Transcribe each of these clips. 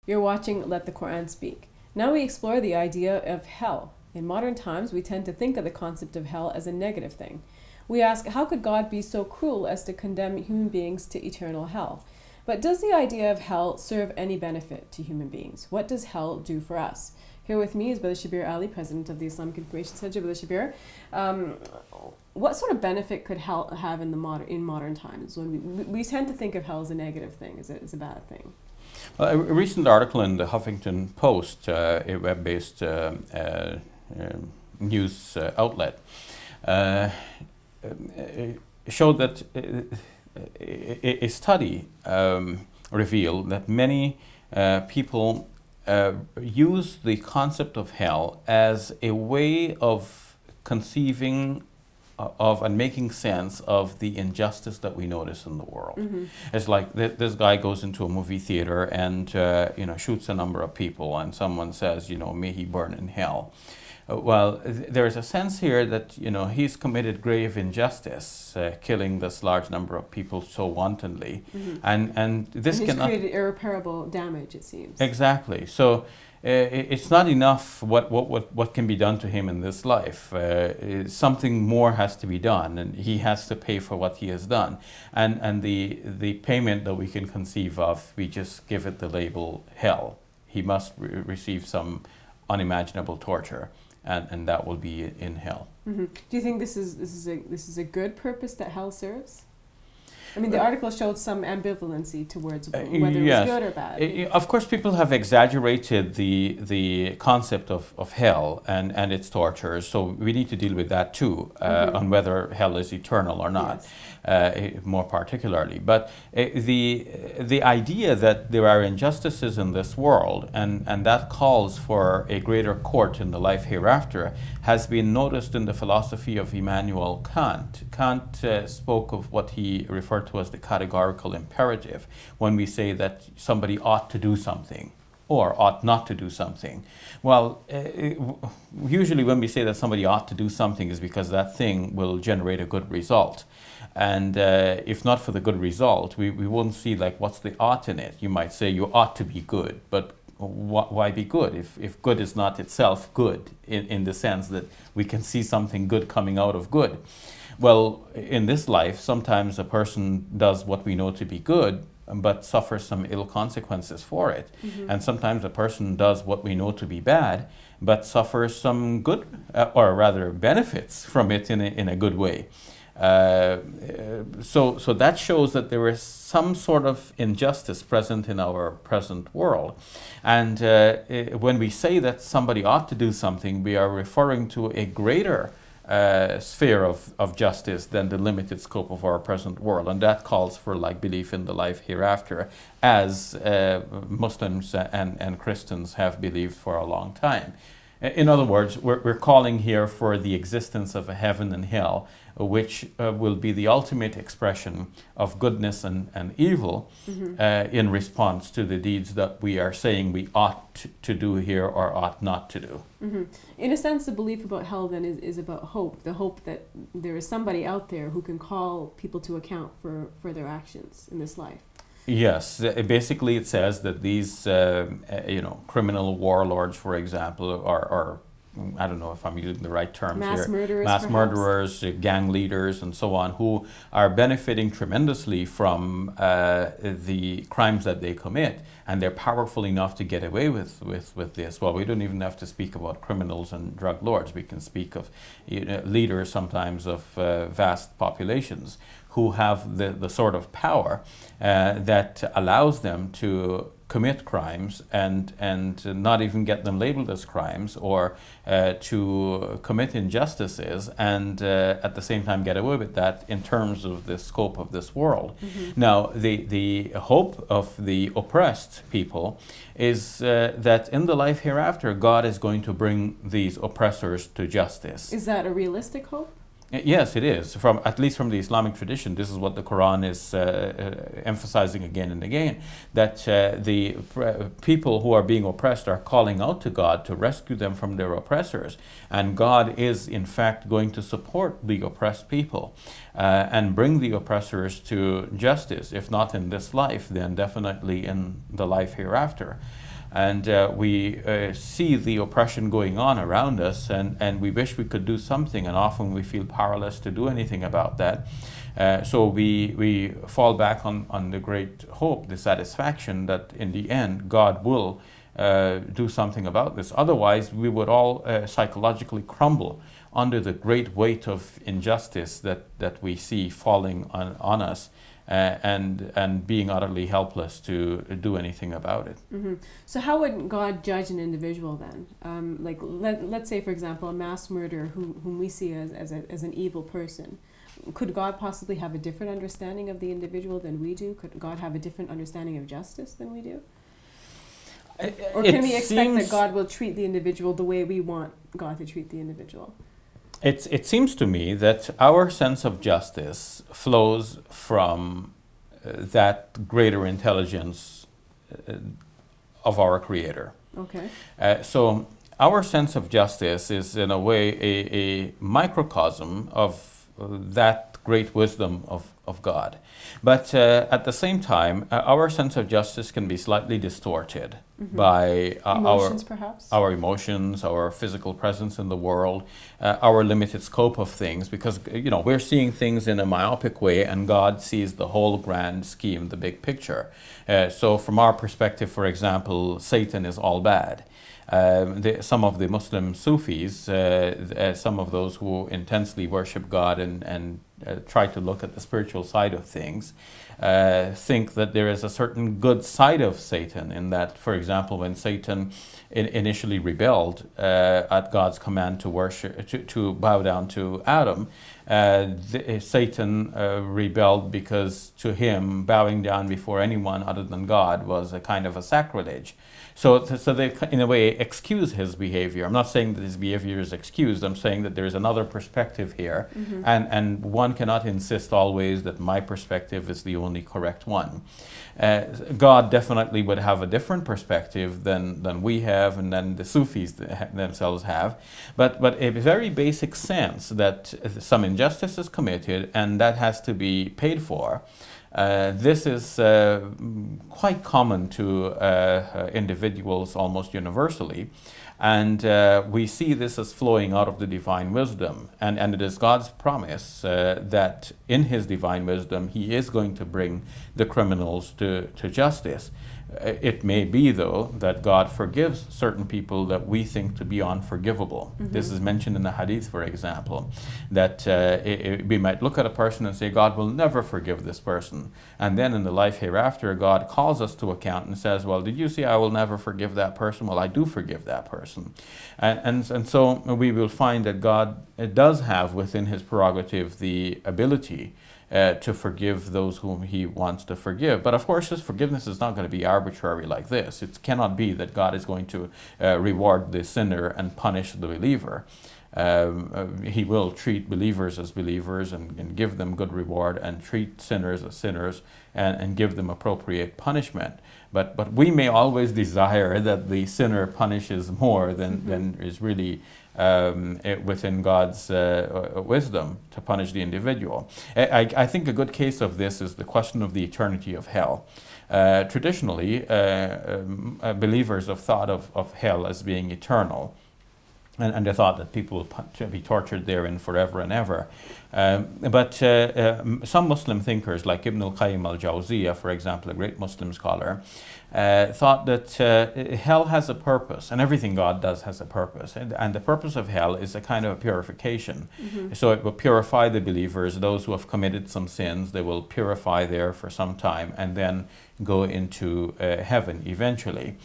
You're watching Let the Quran Speak. Now we explore the idea of hell. In modern times, we tend to think of the concept of hell as a negative thing. We ask, how could God be so cruel as to condemn human beings to eternal hell? But does the idea of hell serve any benefit to human beings? What does hell do for us? Here with me is Brother Shabir Ali, President of the Islamic Information Center. Brother Shabir, what sort of benefit could hell have in modern times? When we tend to think of hell as a negative thing, as a bad thing. Well, a recent article in the Huffington Post, a web-based news outlet, showed that a study revealed that many people use the concept of hell as a way of conceiving of and making sense of the injustice that we notice in the world. Mm-hmm. It's like this guy goes into a movie theater and shoots a number of people, and someone says, may he burn in hell. Well, there's a sense here that he's committed grave injustice, killing this large number of people so wantonly, mm-hmm. and this and cannot created irreparable damage. It seems exactly. So it's not enough what can be done to him in this life. Something more has to be done, and he has to pay for what he has done. And the payment that we can conceive of, we just give it the label hell. He must receive some unimaginable torture. And that will be in hell. Mm-hmm. Do you think this is a good purpose that hell serves? I mean, the article showed some ambivalency towards whether yes. it was good or bad. Of course, people have exaggerated the concept of hell and its tortures, so we need to deal with that too, mm-hmm. on whether hell is eternal or not, yes. More particularly. But the idea that there are injustices in this world and that calls for a greater court in the life hereafter has been noticed in the philosophy of Immanuel Kant. Kant spoke of what he referred to as the categorical imperative, when we say that somebody ought to do something or ought not to do something. Well, usually when we say that somebody ought to do something is because that thing will generate a good result. And if not for the good result, we won't see like what's the ought in it. You might say you ought to be good, but why be good if good is not itself good in the sense that we can see something good coming out of good? Well, in this life, sometimes a person does what we know to be good, but suffers some ill consequences for it. Mm-hmm. And sometimes a person does what we know to be bad, but suffers some good, or rather benefits from it in a good way. So that shows that there is some sort of injustice present in our present world. And when we say that somebody ought to do something, we are referring to a greater sphere of justice than the limited scope of our present world, and that calls for like belief in the life hereafter, as Muslims and Christians have believed for a long time. In other words, we're calling here for the existence of a heaven and hell, which will be the ultimate expression of goodness and evil, mm-hmm. In response to the deeds that we are saying we ought to do here or ought not to do. Mm-hmm. In a sense, the belief about hell then is about hope, the hope that there is somebody out there who can call people to account for their actions in this life. Yes, basically it says that these, criminal warlords, for example, are I don't know if I'm using the right terms mass here, murderers, murderers, gang leaders, and so on, who are benefiting tremendously from the crimes that they commit, and they're powerful enough to get away with this. Well, we don't even have to speak about criminals and drug lords. We can speak of leaders sometimes of vast populations who have the sort of power that allows them to commit crimes and not even get them labeled as crimes, or to commit injustices and at the same time get away with that in terms of the scope of this world. Mm-hmm. Now, the hope of the oppressed people is that in the life hereafter, God is going to bring these oppressors to justice. Is that a realistic hope? Yes, it is. At least from the Islamic tradition, this is what the Quran is emphasizing again and again, that the people who are being oppressed are calling out to God to rescue them from their oppressors. And God is, in fact, going to support the oppressed people and bring the oppressors to justice, if not in this life, then definitely in the life hereafter. And we see the oppression going on around us, and we wish we could do something, and often we feel powerless to do anything about that. So we fall back on the great hope, the satisfaction that in the end God will do something about this. Otherwise, we would all psychologically crumble under the great weight of injustice that we see falling on us. And being utterly helpless to do anything about it. Mm-hmm. So how would God judge an individual then? Like let's say, for example, a mass murderer whom we see as an evil person. Could God possibly have a different understanding of the individual than we do? Could God have a different understanding of justice than we do? Or can we expect that God will treat the individual the way we want God to treat the individual? It seems to me that our sense of justice flows from that greater intelligence of our Creator. Okay. So our sense of justice is in a way a microcosm of that great wisdom of God. But at the same time, our sense of justice can be slightly distorted by our emotions, our physical presence in the world, our limited scope of things, because we're seeing things in a myopic way, and God sees the whole grand scheme, the big picture. So from our perspective, for example, Satan is all bad. Some of the Muslim Sufis, some of those who intensely worship God and try to look at the spiritual side of things, think that there is a certain good side of Satan, in that, for example, when Satan initially rebelled at God's command to worship, to bow down to Adam, Satan rebelled because to him bowing down before anyone other than God was a kind of a sacrilege. So they, in a way, excuse his behavior. I'm not saying that his behavior is excused. I'm saying that there's another perspective here, and one cannot insist always that my perspective is the only correct one. God definitely would have a different perspective than we have, and than the Sufis themselves have. But a very basic sense that some injustice is committed, and that has to be paid for. This is quite common to individuals almost universally, and we see this as flowing out of the divine wisdom, and it is God's promise that in his divine wisdom he is going to bring the criminals to justice. It may be, though, that God forgives certain people that we think to be unforgivable. This is mentioned in the Hadith, for example, that we might look at a person and say, God will never forgive this person. And then in the life hereafter, God calls us to account and says, well, did you see I will never forgive that person? Well, I do forgive that person. And so we will find that God does have within his prerogative the ability to forgive those whom he wants to forgive. But of course, this forgiveness is not going to be arbitrary like this. It cannot be that God is going to reward the sinner and punish the believer. He will treat believers as believers and give them good reward, and treat sinners as sinners and give them appropriate punishment. But we may always desire that the sinner punishes more than is really within God's wisdom to punish the individual. I think a good case of this is the question of the eternity of hell. Traditionally, believers have thought of hell as being eternal, and they thought that people will be tortured therein forever and ever. But some Muslim thinkers, like Ibn al-Qayyim al-Jawziyah, for example, a great Muslim scholar, thought that hell has a purpose, and everything God does has a purpose. And the purpose of hell is a kind of a purification. So it will purify the believers, those who have committed some sins, they will purify there for some time and then go into heaven eventually.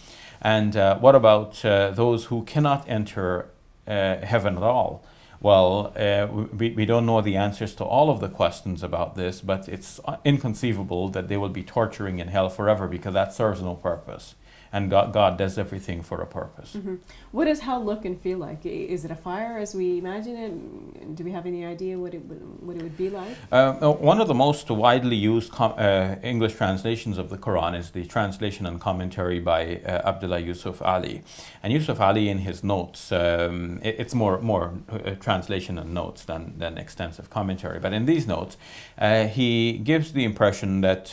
And what about those who cannot enter heaven at all? Well, we don't know the answers to all of the questions about this, but it's inconceivable that they will be torturing in hell forever, because that serves no purpose. And God does everything for a purpose. What does hell look and feel like? Is it a fire as we imagine it? Do we have any idea what it would be like? One of the most widely used English translations of the Quran is the translation and commentary by Abdullah Yusuf Ali. And Yusuf Ali, in his notes, it's more translation and notes than extensive commentary. But in these notes, he gives the impression that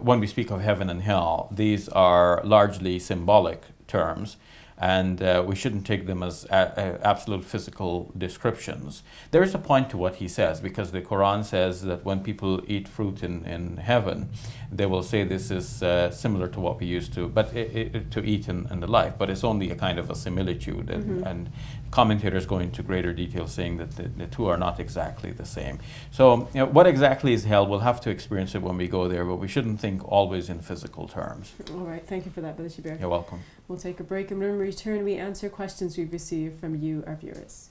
when we speak of heaven and hell, these these are largely symbolic terms, and we shouldn't take them as absolute physical descriptions. There is a point to what he says, because the Quran says that when people eat fruit in heaven, they will say this is similar to what we used to, but to eat in the life, but it's only a kind of a similitude, and commentators go into greater detail saying that the two are not exactly the same. So what exactly is hell? We'll have to experience it when we go there, but we shouldn't think always in physical terms. All right, thank you for that, Brother Shabir. You're welcome. We'll take a break, and when we return, we answer questions we've received from you, our viewers.